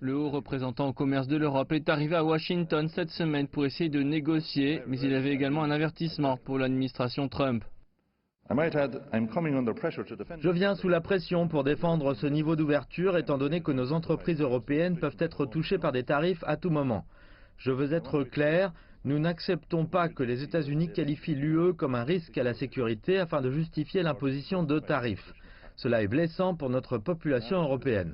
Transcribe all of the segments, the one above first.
Le haut représentant au commerce de l'Europe est arrivé à Washington cette semaine pour essayer de négocier, mais il avait également un avertissement pour l'administration Trump. Je viens sous la pression pour défendre ce niveau d'ouverture, étant donné que nos entreprises européennes peuvent être touchées par des tarifs à tout moment. Je veux être clair, nous n'acceptons pas que les États-Unis qualifient l'UE comme un risque à la sécurité afin de justifier l'imposition de tarifs. Cela est blessant pour notre population européenne.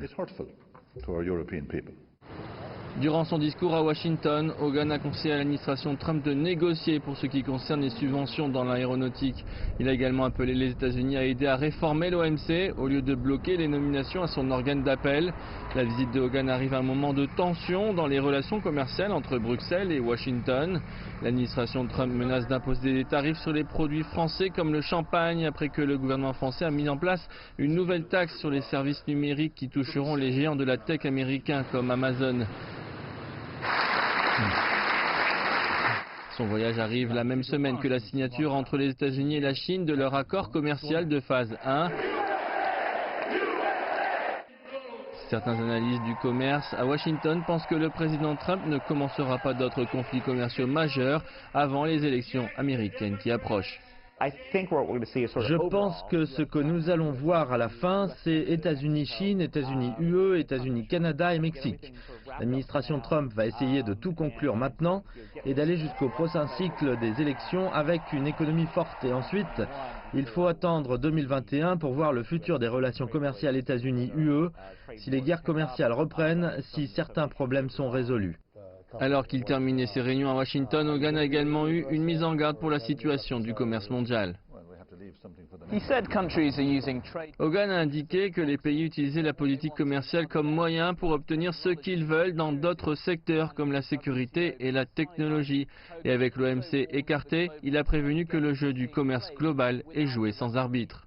Durant son discours à Washington, Hogan a conseillé à l'administration Trump de négocier pour ce qui concerne les subventions dans l'aéronautique. Il a également appelé les États-Unis à aider à réformer l'OMC au lieu de bloquer les nominations à son organe d'appel. La visite de Hogan arrive à un moment de tension dans les relations commerciales entre Bruxelles et Washington. L'administration Trump menace d'imposer des tarifs sur les produits français comme le champagne après que le gouvernement français a mis en place une nouvelle taxe sur les services numériques qui toucheront les géants de la tech américains comme Amazon. Son voyage arrive la même semaine que la signature entre les États-Unis et la Chine de leur accord commercial de phase 1. Certains analystes du commerce à Washington pensent que le président Trump ne commencera pas d'autres conflits commerciaux majeurs avant les élections américaines qui approchent. Je pense que ce que nous allons voir à la fin, c'est États-Unis-Chine, États-Unis-UE, États-Unis-Canada et Mexique. L'administration Trump va essayer de tout conclure maintenant et d'aller jusqu'au prochain cycle des élections avec une économie forte. Et ensuite, il faut attendre 2021 pour voir le futur des relations commerciales États-Unis-UE, si les guerres commerciales reprennent, si certains problèmes sont résolus. Alors qu'il terminait ses réunions à Washington, Hogan a également eu une mise en garde pour la situation du commerce mondial. Hogan a indiqué que les pays utilisaient la politique commerciale comme moyen pour obtenir ce qu'ils veulent dans d'autres secteurs comme la sécurité et la technologie. Et avec l'OMC écarté, il a prévenu que le jeu du commerce global est joué sans arbitre.